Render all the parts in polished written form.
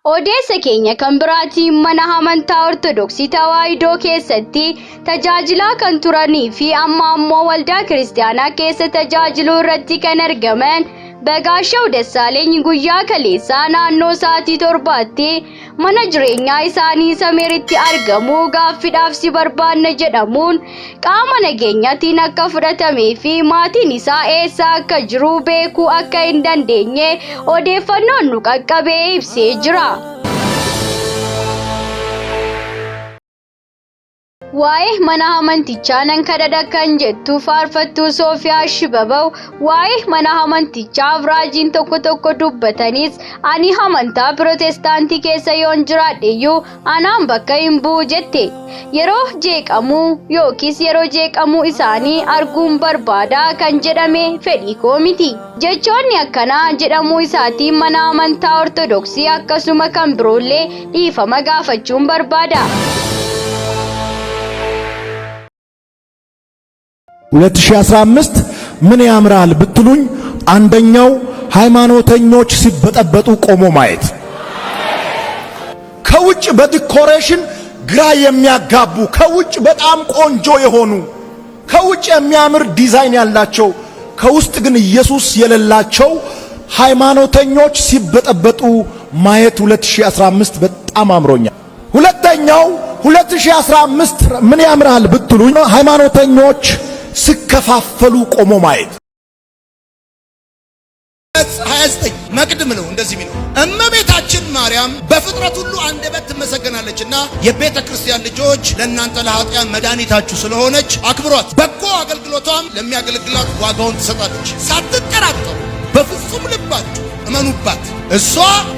Odeessa keenya kan biraatiin mana amantaa Ortodoksii Tawaahidoo keessatti tajaajilaa kan turanii fi amma ammoo waldaa kiristaanaa keessa tajaajiluu irratti kan argaman Begaashaw Dassaaleny guyyaa kaleessaa naannoo sa'aatii 7tti mana jireenyaa isaanii Sameeritti argamu gaaffiidhaaf si barbaanna jedhamuun qaama nageenyaatiin akka fudhatamee fi maatiin isaa eessa akka jiru beekuu akka hin dandeenye odeeffannoon nu qaqqabee ibsee jira. Waa'ee mana amantichaa nan kadhadha kan jettu faarfattuu Soofiyaa Shibabaw waa'ee mana amantichaa raajiin tokko dubbatanis ani amantaa Pirotestaantii keessa yoon jiraadheyyuu anaan bakka hin bu'u jette. Yeroo jeeqamuu isaanii arguun barbaada kan jedhame fedhii koo miti. Jechoonni akkanaa jedhamuu isaatiin mana amantaa Ortodoksii akkasuma kan biroollee dhiifama gaafachuun barbaada. 2015 ምን ያምራል ብትሉኝ አንደኛው ሃይማኖተኞች ሲበጠበጡ ቆሞ ማየት ከውጭ በዲኮሬሽን ግራ የሚያጋቡ ከውጭ በጣም ቆንጆ የሆኑ ከውጭ የሚያምር ዲዛይን ያላቸው ከውስጥ ግን ኢየሱስ የሌላቸው ሃይማኖተኞች ሲበጠበጡ ማየት 2015 በጣም አምሮኛል። ሁለተኛው 2015 ምን ያምራል ብትሉኝ ሃይማኖተኞች ሲከፋፈሉ ቆሞ ማየት 29 መቅድም ነው እንደዚህ የሚለው እመቤታችን ማርያም በፍጥረት ሁሉ አንደበት ትመሰገናለችና የቤተ ክርስቲያን ልጆች ለእናንተ ለኃጢያን መድኃኒታችሁ ስለሆነች አክብሯት በጎ አገልግሎቷም ለሚያገለግላት ዋጋውን ትሰጣለች ሳትጠራጠሩ በፍጹም ልባችሁ እመኑባት እሷ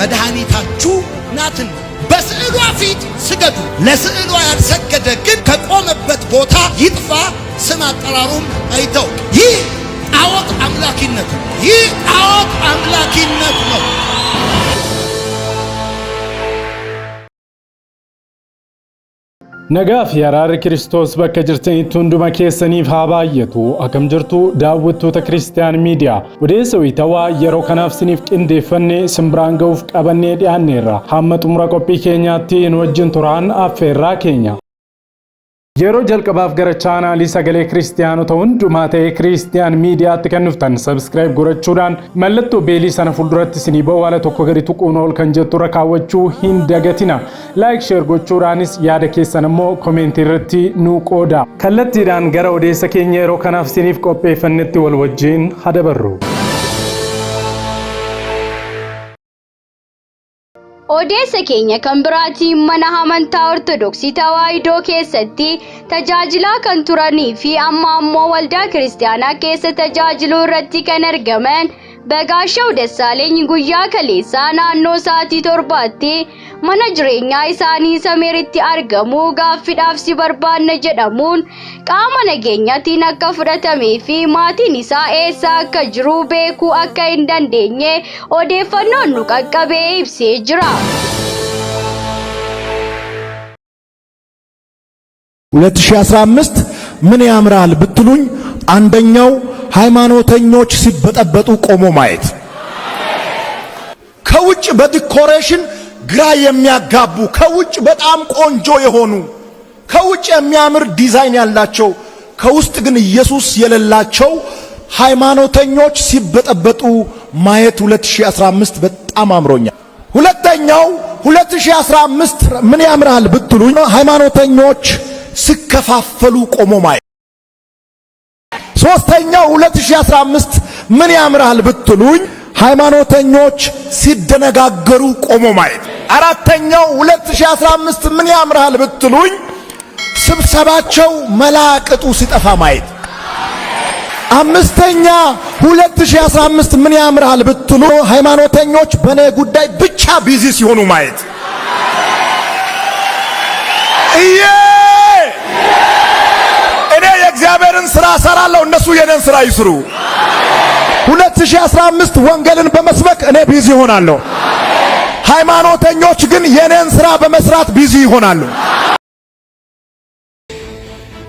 መድኃኒታችሁ ናትና በስዕሏ ፊት ስገዱ ለስዕሏ ያልሰገደ ግን ከቆመበት ቦታ ይጥፋ ስም አጠራሩም አይታወቅ ይህ ጣዖት አምላኪነት ነው Nagaaf araarri Kiristoos bakka jirtanitti hunduma keessaniif haa baay'atu akkam jirtu daawwattoota Kiristiyaan Miidiyaa odeessa wayitawaa yeroo kanaaf siniif qindeeffannee simbiraan ga'uuf qabannee dhiyaanneerra hamma xumura qophii keenyaatti nu wajjin turaan affeerraa keenya. Yeroo jalqabaaf gara chaanaalii sagalee Kiristiyaanota hundumaa ta'ee Kiristiyaan Miidiyaatti kan dhuftan subscribe gochuudhaan mallattoo beelii sana fuulduratti isinii bawwaala tokko gadi tuquun ol kan jettu irra kaawwachuu hin dagatina. Like share gochuudhaanis yaada keessan immoo komentii irratti nu qooda. Kallattiidhaan gara odeessa keenya yeroo kanaaf isiniif qopheeffannetti wal wajjin hadabarru. Odeessa keenya kan biraatiin mana amantaa Ortodoksii Tawaahidoo keessatti tajaajilaa kan turanii fi amma ammoo waldaa kiristaanaa keessa tajaajiluu irratti kan argaman Begaashaw Dassaaleny guyyaa kaleessaa naannoo sa'aatii 7tti mana jireenyaa isaanii Sameeritti argamu gaaffiidhaaf si barbaanna jedhamuun qaama nageenyaatiin akka fudhatamee fi maatiin isaa eessa akka jiru beekuu akka hin dandeenye odeeffannoon nu qaqqabee ibsee jira. 2015 ምን ያምራል ብትሉኝ አንደኛው ሃይማኖተኞች ሲበጠበጡ ቆሞ ማየት ከውጭ በዲኮሬሽን ግራ የሚያጋቡ ከውጭ በጣም ቆንጆ የሆኑ ከውጭ የሚያምር ዲዛይን ያላቸው ከውስጥ ግን ኢየሱስ የሌላቸው ሃይማኖተኞች ሲበጠበጡ ማየት 2015 በጣም አምሮኛል። ሁለተኛው 2015 ምን ያምራል ብትሉኝ ሃይማኖተኞች ሲከፋፈሉ ቆሞ ማየት ሶስተኛው 2015 ምን ያምራል ብትሉኝ ሃይማኖተኞች ሲደነጋገሩ ቆሞ ማየት አራተኛው 2015 ምን ያምራል ብትሉኝ ስብሰባቸው መላቅጡ ሲጠፋ ማየት አምስተኛ 2015 ምን ያምራል ብትሉ ሃይማኖተኞች በኔ ጉዳይ ብቻ ቢዚ ሲሆኑ ማየት እኔ የእግዚአብሔርን ሥራ ሰራለሁ እነሱ የኔን ሥራ ይስሩ 2015 ወንጌልን በመስበክ እኔ ቢዚ ሆናለሁ ሃይማኖተኞች ግን የኔን ሥራ በመስራት ቢዚ ይሆናሉ።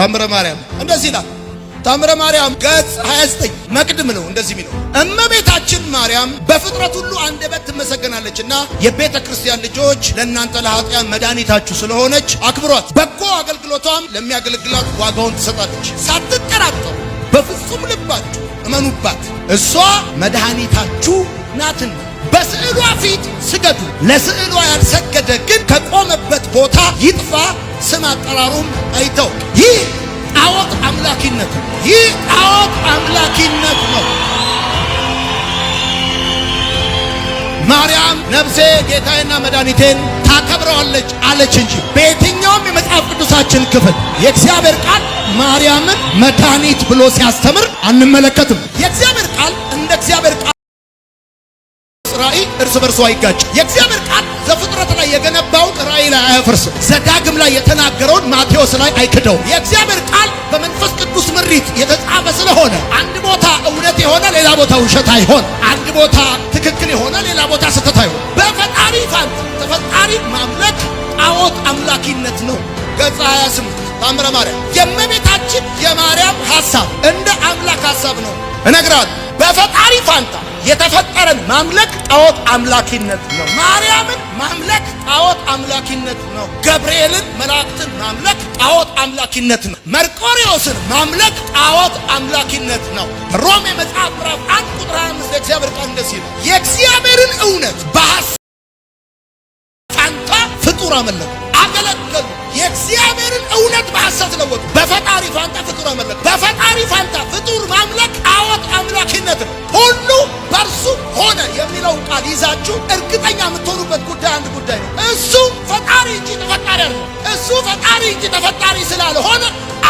አምረ ማርያም እንደዚህ ይላል ታምረ ማርያም ገጽ 29 መቅድም ነው እንደዚህ የሚለው እመቤታችን ማርያም በፍጥረት ሁሉ አንደበት ትመሰገናለችና የቤተ ክርስቲያን ልጆች ለእናንተ ለኃጢአን መድኃኒታችሁ ስለሆነች አክብሯት። በጎ አገልግሎቷም ለሚያገለግላት ዋጋውን ትሰጣለች። ሳትጠራጠሩ በፍጹም ልባችሁ እመኑባት፣ እሷ መድኃኒታችሁ ናትና። በስዕሏ ፊት ስገዱ። ለስዕሏ ያልሰገደ ግን ከቆመበት ቦታ ይጥፋ፣ ስም አጠራሩም አይታወቅ። ይህ ጣዖት አምላኪነት ነው። ይህ ጣዖት አምላኪነት ነው። ማርያም ነፍሴ ጌታዬና መድኃኒቴን ታከብረዋለች አለች እንጂ በየትኛውም የመጽሐፍ ቅዱሳችን ክፍል የእግዚአብሔር ቃል ማርያምን መድኃኒት ብሎ ሲያስተምር አንመለከትም። የእግዚአብሔር ቃል እንደ እግዚአብሔር ቃል ራእይ እርስ በርሱ አይጋጭም። የእግዚአብሔር ቃል ዘፍጥረት ላይ የገነባውን ራእይ ላይ አያፈርስም። ዘዳግም ላይ የተናገረውን ማቴዎስ ላይ አይክደውም። የእግዚአብሔር ቃል በመንፈስ ቅዱስ ምሪት የተጻፈ ስለሆነ አንድ ቦታ እውነት የሆነ ሌላ ቦታ ውሸት አይሆን፣ አንድ ቦታ ትክክል የሆነ ሌላ ቦታ ስህተት አይሆን። በፈጣሪ ፋንታ ተፈጣሪ ማምለክ ጣዖት አምላኪነት ነው። ገጽ 28 ታምረ ማርያም የእመቤታችን የማርያም ሐሳብ እንደ አምላክ ሐሳብ ነው እነግራለሁ። በፈጣሪ ፋንታ የተፈጠረን ማምለክ ጣዖት አምላኪነት ነው። ማርያምን ማምለክ ጣዖት አምላኪነት ነው። ገብርኤልን መላእክትን ማምለክ ጣዖት አምላኪነት ነው። መርቆሪዎስን ማምለክ ጣዖት አምላኪነት ነው። ሮሜ መጽሐፍ ምዕራፍ 1 ቁጥር 25 የእግዚአብሔር ቃል እንደዚህ ነው፣ የእግዚአብሔርን እውነት በሐሰት ፋንታ ፍጡር አመለኩ፣ አገለገሉ። የእግዚአብሔርን እውነት በሐሰት ለወጡ። በፈጣሪ ፋንታ ፍጡር አመለኩ። በፈጣሪ ፋንታ ፍጡር ማምለክ ጣዖት አምላኪነት ነው። ሁሉ በእርሱ ሆነ የሚለውን ቃል ይዛችሁ እርግጠኛ የምትሆኑበት ጉዳይ አንድ ጉዳይ ነው። እሱ ፈጣሪ እንጂ ተፈጣሪ አይደለም። እሱ ፈጣሪ እንጂ ተፈጣሪ ስላልሆነ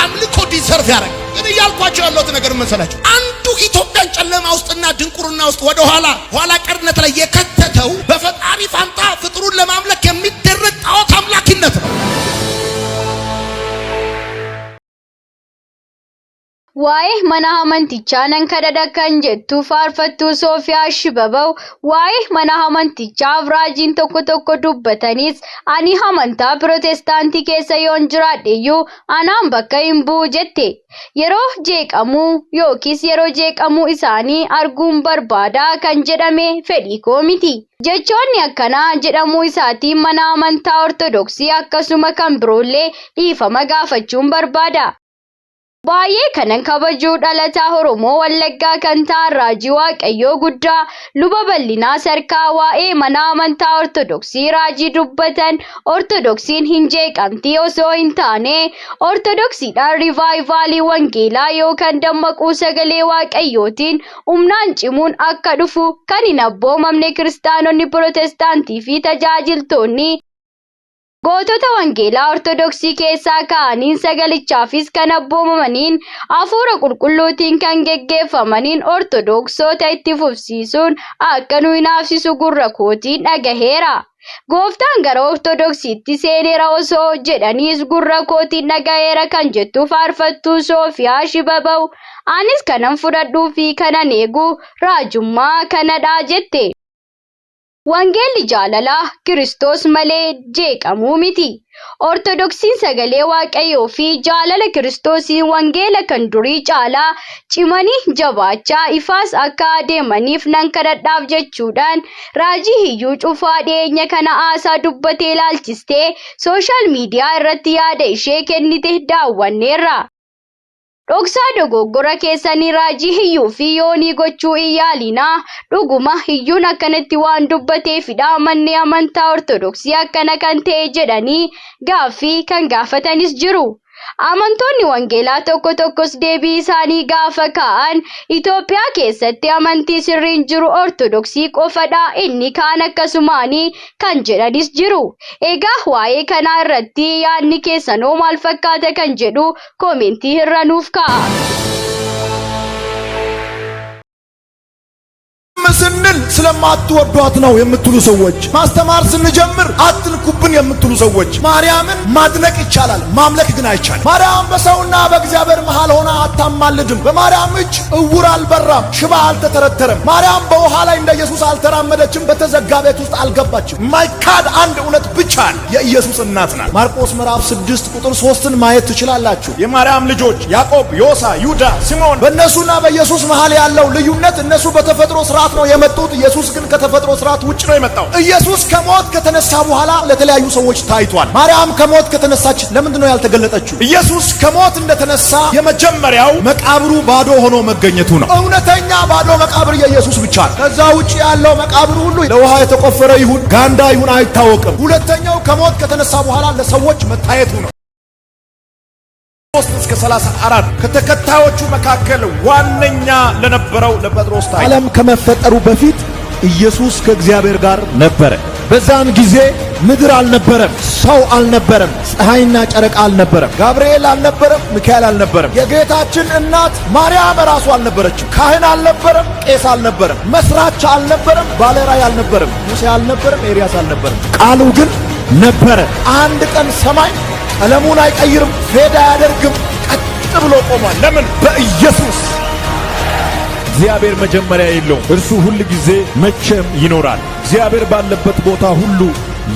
አምልኮ ዲሰርቭ ያደርጋል። ግን እያልኳቸው ያለሁት ነገር መሰላችሁ፣ አንዱ ኢትዮጵያን ጨለማ ውስጥና ድንቁርና ውስጥ ወደ ኋላ ቀርነት ላይ የከተተው በፈጣሪ ፋንታ ፍጡሩን ለማምለክ የሚደረግ ጣዖት አምላኪነት ነው። Waa'ee mana amantichaa nan kadhadha kan jettu faarfattuu Soofiyaa Shibabaw waa'ee mana amantichaaf raajiin tokko dubbatanis ani amantaa Pirootestaantii keessa yoon jiraadheyyuu anaan bakka hin bu'u jette. Yeroo jeeqamuu yookiis yeroo jeeqamuu isaanii arguun barbaada kan jedhame fedhii koo miti. Jechoonni akkanaa jedhamuu isaatiin mana amantaa Ortodoksii akkasuma kan biroollee dhiifama gaafachuun barbaada. Baay'ee kanan kabajuu dhalataa Oromoo Wallaggaa kan ta'an raajii Waaqayyoo guddaa luba bal'inaa sarkaa waa'ee mana amantaa Ortodoksii raajii dubbatan Ortodoksiin hin jeeqamtii osoo hin taane Ortodoksiidhaan rivaayivaalii wangeelaa yookaan dammaquu sagalee Waaqayyootiin humnaan cimuun akka dhufu kan hin abboomamne kiristaanonni Pirootestaantii fi tajaajiltoonni gootota wangeelaa Ortodoksii keessaa ka'aniin sagalichaafis kan abboomamaniin hafuura qulqulluutiin kan geggeeffamaniin Ortodoksota itti fufsiisuun akka nu hinaafsisu gurra kootiin dhagaheera. Gooftaan gara Ortodoksiitti seeneera osoo jedhaniis gurra kootiin dhagaheera kan jettu faarfattuu Soofiyaa Shibabaw anis kanan fudhadhuu fi kanan eegu raajummaa kanadha jette. Wangeelli jaalalaa Kiristoos malee jeeqamuu miti. Ortodoksiin sagalee Waaqayyoo fi jaalala Kiristoosiin wangeela kan durii caalaa cimanii jabaachaa ifaas akka adeemaniif nan kadhadhaaf jechuudhaan raajii hiyyuu cufaa dhiyeenya kana haasaa dubbatee ilaalchistee sooshaal miidiyaa irratti yaada ishee kennite daawwanneerra. Dhoksaa dogoggora keessanii raajii hiyyuu fi yoonii gochuu iyyaalinaa dhuguma hiyyuun akkanatti waan dubbateefidha manni amantaa Ortodoksii akkana kan ta'e jedhanii gaaffii kan gaafatanis jiru. Amantoonni wangeelaa tokkos deebii isaanii gaafa ka'an Itoophiyaa keessatti amantii sirriin jiru Ortodoksii qofadha inni kaan akkasumaanii kan jedhanis jiru. Egaa waa'ee kanaa irratti yaadni keessanoo maal fakkaata kan jedhu koomentii irra nuuf ka'a. ስንል ስለማትወዷት ነው የምትሉ ሰዎች፣ ማስተማር ስንጀምር አትንኩብን የምትሉ ሰዎች፣ ማርያምን ማድነቅ ይቻላል፣ ማምለክ ግን አይቻልም። ማርያም በሰውና በእግዚአብሔር መሃል ሆና አታማልድም። በማርያም እጅ እውር አልበራም፣ ሽባ አልተተረተረም። ማርያም በውሃ ላይ እንደ ኢየሱስ አልተራመደችም፣ በተዘጋ ቤት ውስጥ አልገባችም። ማይካድ አንድ እውነት ብቻ ነው፣ የኢየሱስ እናት ናት። ማርቆስ ምዕራፍ 6 ቁጥር 3ን ማየት ትችላላችሁ። የማርያም ልጆች ያዕቆብ፣ ዮሳ፣ ይሁዳ፣ ሲሞን በእነሱና በኢየሱስ መሃል ያለው ልዩነት እነሱ በተፈጥሮ ስርዓት ነው የመጡት፣ ኢየሱስ ግን ከተፈጥሮ ስርዓት ውጭ ነው የመጣው። ኢየሱስ ከሞት ከተነሳ በኋላ ለተለያዩ ሰዎች ታይቷል። ማርያም ከሞት ከተነሳች ለምንድን ነው ያልተገለጠችው? ኢየሱስ ከሞት እንደተነሳ የመጀመሪያው መቃብሩ ባዶ ሆኖ መገኘቱ ነው። እውነተኛ ባዶ መቃብር የኢየሱስ ብቻ ነው። ከዛ ውጭ ያለው መቃብር ሁሉ ለውሃ የተቆፈረ ይሁን ጋንዳ ይሁን አይታወቅም። ሁለተኛው ከሞት ከተነሳ በኋላ ለሰዎች መታየቱ ነው። 3 እስከ 34 ከተከታዮቹ መካከል ዋነኛ ለነበረው ለጴጥሮስ ታየ። ዓለም ከመፈጠሩ በፊት ኢየሱስ ከእግዚአብሔር ጋር ነበረ። በዛን ጊዜ ምድር አልነበረም፣ ሰው አልነበረም፣ ፀሐይና ጨረቃ አልነበረም፣ ጋብርኤል አልነበረም፣ ሚካኤል አልነበረም። የጌታችን እናት ማርያም ራሱ አልነበረችም። ካህን አልነበረም፣ ቄስ አልነበረም፣ መስራች አልነበረም፣ ባለራዕይ አልነበረም፣ ሙሴ አልነበረም፣ ኤልያስ አልነበረም። ቃሉ ግን ነበረ። አንድ ቀን ሰማይ ቀለሙን አይቀይርም፣ ፌድ አያደርግም፣ ቀጥ ብሎ ቆሟል። ለምን? በኢየሱስ እግዚአብሔር መጀመሪያ የለውም። እርሱ ሁል ጊዜ መቼም ይኖራል። እግዚአብሔር ባለበት ቦታ ሁሉ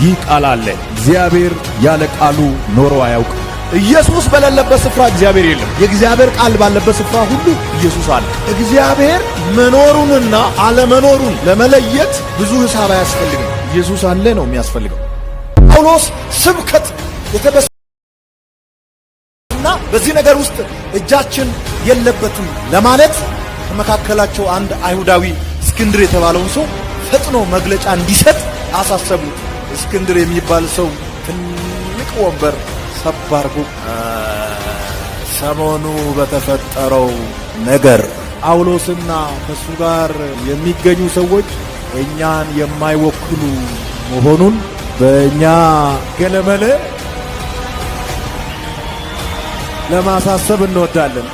ይህ ቃል አለ። እግዚአብሔር ያለ ቃሉ ኖሮ አያውቅም። ኢየሱስ በሌለበት ስፍራ እግዚአብሔር የለም። የእግዚአብሔር ቃል ባለበት ስፍራ ሁሉ ኢየሱስ አለ። እግዚአብሔር መኖሩንና አለመኖሩን ለመለየት ብዙ ሂሳብ አያስፈልግም። ኢየሱስ አለ ነው የሚያስፈልገው። ጳውሎስ ስብከት የተበሰና በዚህ ነገር ውስጥ እጃችን የለበትም ለማለት ከመካከላቸው አንድ አይሁዳዊ እስክንድር የተባለውን ሰው ፈጥኖ መግለጫ እንዲሰጥ አሳሰቡት። እስክንድር የሚባል ሰው ትልቅ ወንበር ሰባርጎ ሰሞኑ በተፈጠረው ነገር ጳውሎስና ከሱ ጋር የሚገኙ ሰዎች እኛን የማይወክሉ መሆኑን በእኛ ገለመለ ለማሳሰብ እንወዳለን።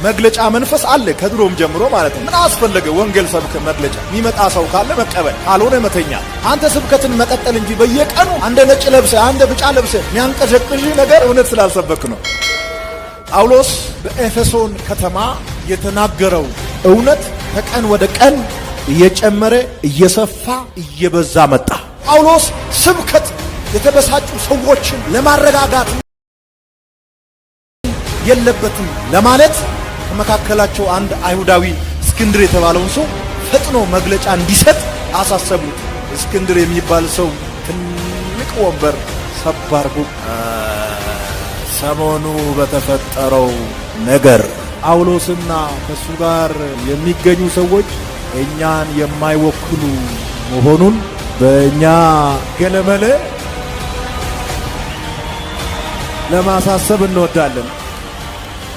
መግለጫ መንፈስ አለ ከድሮም ጀምሮ ማለት ነው። ምን አስፈለገ? ወንጌል ሰብከ መግለጫ የሚመጣ ሰው ካለ መቀበል፣ ካልሆነ መተኛ። አንተ ስብከትን መቀጠል እንጂ በየቀኑ አንደ ነጭ ለብሰ አንደ ብጫ ለብሰ የሚያንቀዠቅዥ ነገር እውነት ስላልሰበክ ነው። ጳውሎስ በኤፌሶን ከተማ የተናገረው እውነት ከቀን ወደ ቀን እየጨመረ እየሰፋ እየበዛ መጣ። ጳውሎስ ስብከት የተበሳጩ ሰዎችን ለማረጋጋት የለበትም ለማለት ከመካከላቸው አንድ አይሁዳዊ እስክንድር የተባለውን ሰው ፈጥኖ መግለጫ እንዲሰጥ አሳሰቡት። እስክንድር የሚባል ሰው ትልቅ ወንበር ሰባርጎ ሰሞኑ በተፈጠረው ነገር ጳውሎስና ከሱ ጋር የሚገኙ ሰዎች እኛን የማይወክሉ መሆኑን በእኛ ገለመለ ለማሳሰብ እንወዳለን።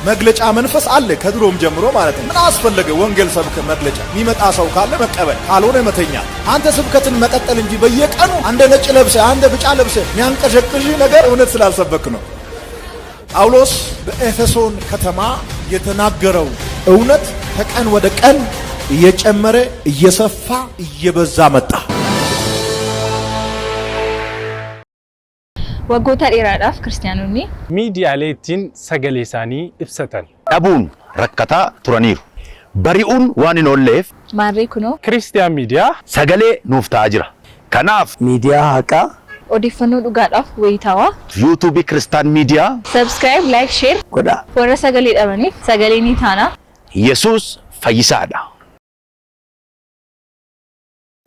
መግለጫ መንፈስ አለ ከድሮም ጀምሮ ማለት ነው። ምን አስፈለገ? ወንጌል ሰብከ መግለጫ የሚመጣ ሰው ካለ መቀበል፣ ካልሆነ መተኛ። አንተ ስብከትን መቀጠል እንጂ በየቀኑ አንደ ነጭ ለብሰ አንደ ብጫ ለብሰ የሚያንቀዠቅዥ ነገር እውነት ስላልሰበክ ነው። ጳውሎስ በኤፌሶን ከተማ የተናገረው እውነት ከቀን ወደ ቀን እየጨመረ እየሰፋ እየበዛ መጣ። ወጎታ ዲራዳፍ ክርስቲያኖኒ ሚዲያሌቲን ሰገሌሳኒ ibsatan dhabuun rakkataa turaniiru. Bari'uun waan hin oolleef ማሪ ኩኖ ክርስቲያን ሚዲያ sagalee nuuf ta'aa jira. Kanaaf miidiyaa haqaa odeeffannoo dhugaadhaaf wayitaawaa yuutuubii Kiristaan Miidiyaa ሰብስክራይብ ላይክ ሼር godha. warra sagalee dhabaniif sagalee ni taana. Yesuus fayyisaadha.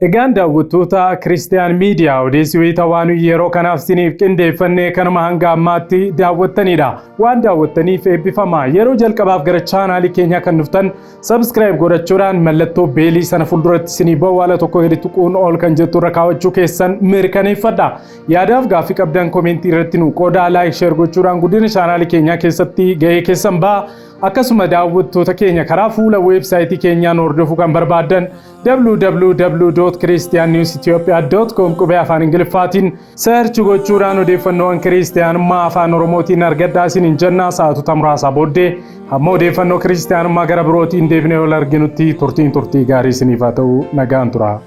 Egaan daawwattoota Kiristiyaan Miidiyaa odeessii wayitaawaa yeroo kanaaf isiniif qindeeffannee kanuma hanga ammaatti daawwattanidha. Waan daawwattaniif eebbifamaa. Yeroo jalqabaaf gara chaanaalii keenya kan dhuftan subscribe godhachuudhaan mallattoo beelii sana fuulduratti isinii bawwaala tokko gadi tuquun ol kan jettu irra kaawwachuu keessan mirkaneeffadha. Yaadaaf gaaffii qabdan komentii irratti nu qoodaa like share gochuudhaan guddina chaanaalii keenyaa keessatti gahee keessan ba'a. akkasuma daawwattoota keenya karaa fuula weebsaayitii keenyaan hordofuu kan barbaadan www.christiannewsethiopia.com qubee afaan Ingiliffaatiin search gochuudhaan odeeffannoowwan kiristaanummaa afaan Oromootiin argadhaa isiniin jennaa. Sa'aatota muraasa booddee hamma odeeffannoo kiristaanummaa gara birootiin deebinee wal arginutti turtii gaarii isiniif haa ta'u. Nagaan tura.